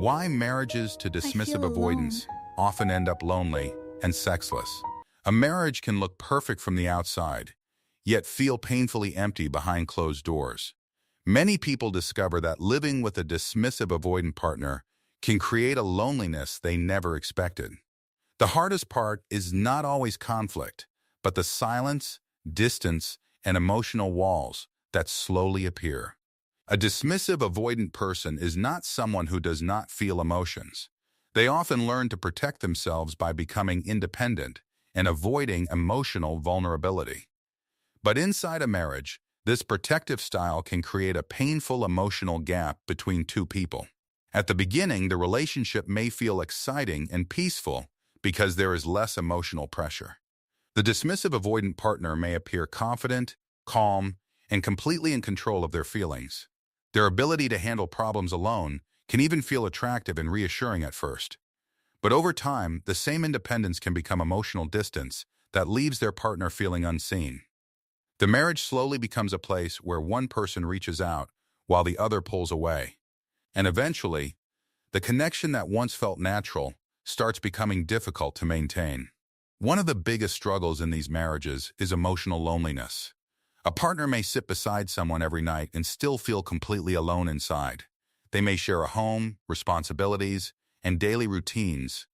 Why marriages to I dismissive feel alone. avoidance often end up lonely and sexless. A marriage can look perfect from the outside, yet feel painfully empty behind closed doors. Many people discover that living with a dismissive avoidant partner can create a loneliness they never expected. The hardest part is not always conflict, but the silence, distance, and emotional walls that slowly appear. A dismissive avoidant person is not someone who does not feel emotions. They often learn to protect themselves by becoming independent and avoiding emotional vulnerability. But inside a marriage, this protective style can create a painful emotional gap between two people. At the beginning, the relationship may feel exciting and peaceful because there is less emotional pressure. The dismissive avoidant partner may appear confident, calm, and completely in control of their feelings. Their ability to handle problems alone can even feel attractive and reassuring at first. But over time, the same independence can become emotional distance that leaves their partner feeling unseen. The marriage slowly becomes a place where one person reaches out while the other pulls away. And eventually, the connection that once felt natural starts becoming difficult to maintain. One of the biggest struggles in these marriages is emotional loneliness. A partner may sit beside someone every night and still feel completely alone inside. They may share a home, responsibilities, and daily routines,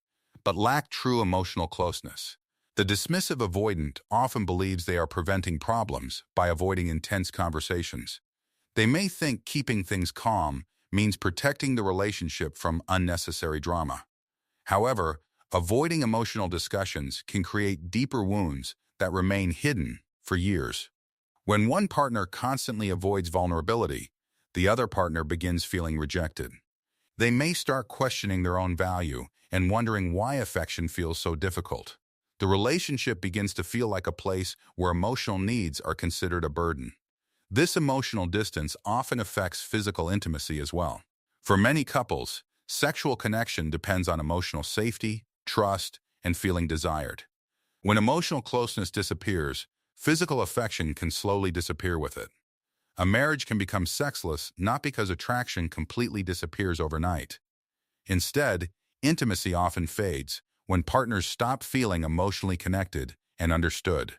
but lack true emotional closeness. The dismissive avoidant often believes they are preventing problems by avoiding intense conversations. They may think keeping things calm means protecting the relationship from unnecessary drama. However, avoiding emotional discussions can create deeper wounds that remain hidden for years. When one partner constantly avoids vulnerability, the other partner begins feeling rejected. They may start questioning their own value and wondering why affection feels so difficult. The relationship begins to feel like a place where emotional needs are considered a burden. This emotional distance often affects physical intimacy as well. For many couples, sexual connection depends on emotional safety, trust, and feeling desired. When emotional closeness disappears, physical affection can slowly disappear with it. A marriage can become sexless not because attraction completely disappears overnight. Instead, intimacy often fades when partners stop feeling emotionally connected and understood.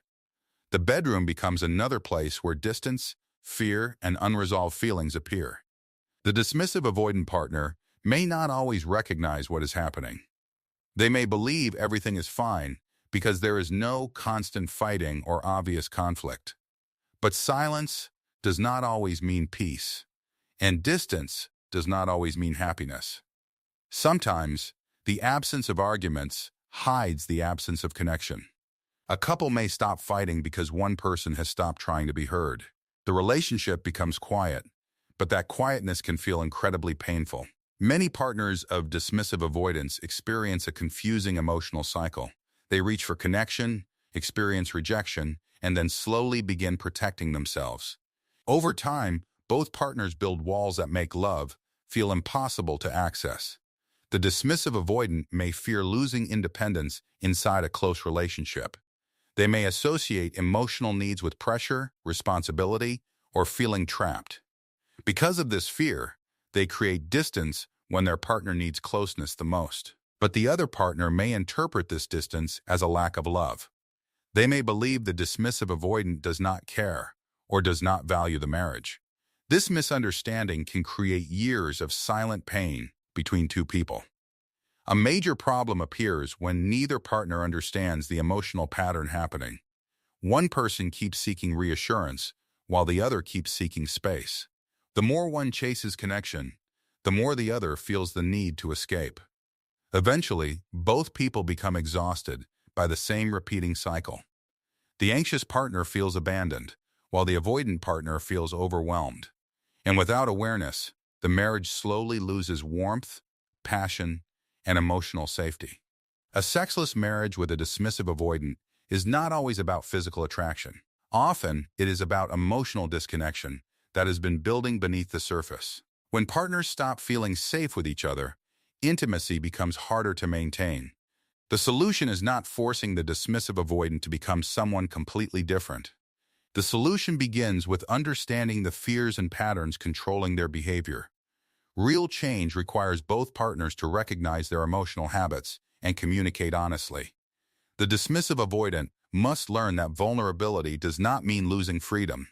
The bedroom becomes another place where distance, fear, and unresolved feelings appear. The dismissive avoidant partner may not always recognize what is happening. They may believe everything is fine because there is no constant fighting or obvious conflict. But silence does not always mean peace, and distance does not always mean happiness. Sometimes, the absence of arguments hides the absence of connection. A couple may stop fighting because one person has stopped trying to be heard. The relationship becomes quiet, but that quietness can feel incredibly painful. Many partners of dismissive avoidance experience a confusing emotional cycle. They reach for connection, experience rejection, and then slowly begin protecting themselves. Over time, both partners build walls that make love feel impossible to access. The dismissive avoidant may fear losing independence inside a close relationship. They may associate emotional needs with pressure, responsibility, or feeling trapped. Because of this fear, they create distance when their partner needs closeness the most. But the other partner may interpret this distance as a lack of love. They may believe the dismissive avoidant does not care or does not value the marriage. This misunderstanding can create years of silent pain between two people. A major problem appears when neither partner understands the emotional pattern happening. One person keeps seeking reassurance, while the other keeps seeking space. The more one chases connection, the more the other feels the need to escape. Eventually, both people become exhausted by the same repeating cycle. The anxious partner feels abandoned, while the avoidant partner feels overwhelmed. And without awareness, the marriage slowly loses warmth, passion, and emotional safety. A sexless marriage with a dismissive avoidant is not always about physical attraction. Often, it is about emotional disconnection that has been building beneath the surface. When partners stop feeling safe with each other, intimacy becomes harder to maintain. The solution is not forcing the dismissive avoidant to become someone completely different. The solution begins with understanding the fears and patterns controlling their behavior. Real change requires both partners to recognize their emotional habits and communicate honestly. The dismissive avoidant must learn that vulnerability does not mean losing freedom.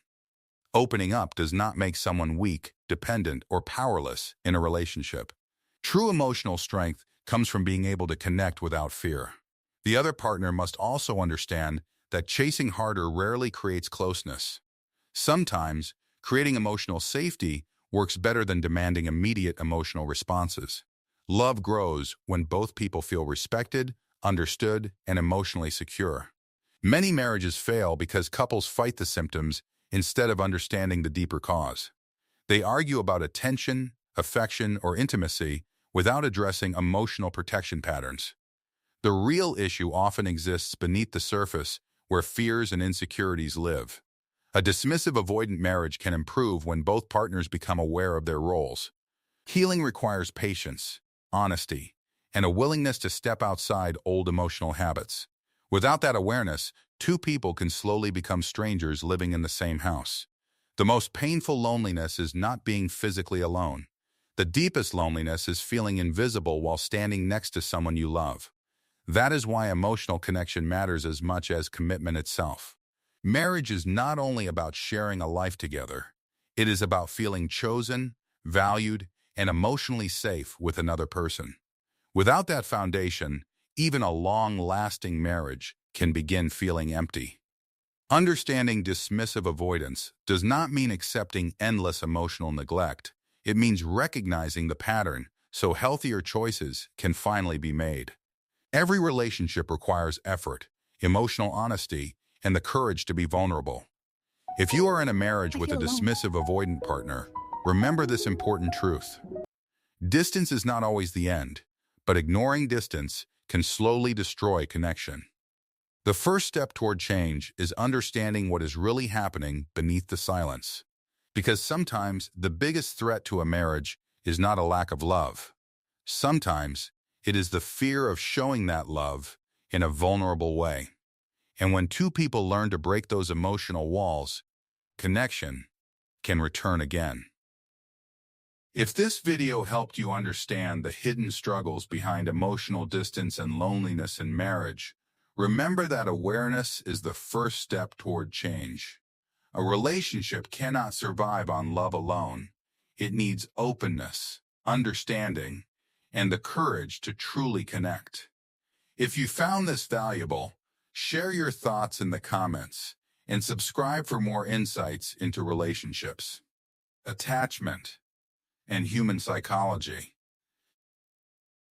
Opening up does not make someone weak, dependent, or powerless in a relationship. True emotional strength comes from being able to connect without fear. The other partner must also understand that chasing harder rarely creates closeness. Sometimes, creating emotional safety works better than demanding immediate emotional responses. Love grows when both people feel respected, understood, and emotionally secure. Many marriages fail because couples fight the symptoms instead of understanding the deeper cause. They argue about attention, affection, or intimacy without addressing emotional protection patterns. The real issue often exists beneath the surface where fears and insecurities live. A dismissive avoidant marriage can improve when both partners become aware of their roles. Healing requires patience, honesty, and a willingness to step outside old emotional habits. Without that awareness, two people can slowly become strangers living in the same house. The most painful loneliness is not being physically alone. The deepest loneliness is feeling invisible while standing next to someone you love. That is why emotional connection matters as much as commitment itself. Marriage is not only about sharing a life together, it is about feeling chosen, valued, and emotionally safe with another person. Without that foundation, even a long-lasting marriage can begin feeling empty. Understanding dismissive avoidance does not mean accepting endless emotional neglect. It means recognizing the pattern so healthier choices can finally be made. Every relationship requires effort, emotional honesty, and the courage to be vulnerable. If you are in a marriage with a dismissive avoidant partner, remember this important truth. Distance is not always the end, but ignoring distance can slowly destroy connection. The first step toward change is understanding what is really happening beneath the silence. Because sometimes the biggest threat to a marriage is not a lack of love. Sometimes it is the fear of showing that love in a vulnerable way. And when two people learn to break those emotional walls, connection can return again. If this video helped you understand the hidden struggles behind emotional distance and loneliness in marriage, remember that awareness is the first step toward change. A relationship cannot survive on love alone. It needs openness, understanding, and the courage to truly connect. If you found this valuable, share your thoughts in the comments and subscribe for more insights into relationships, attachment, and human psychology.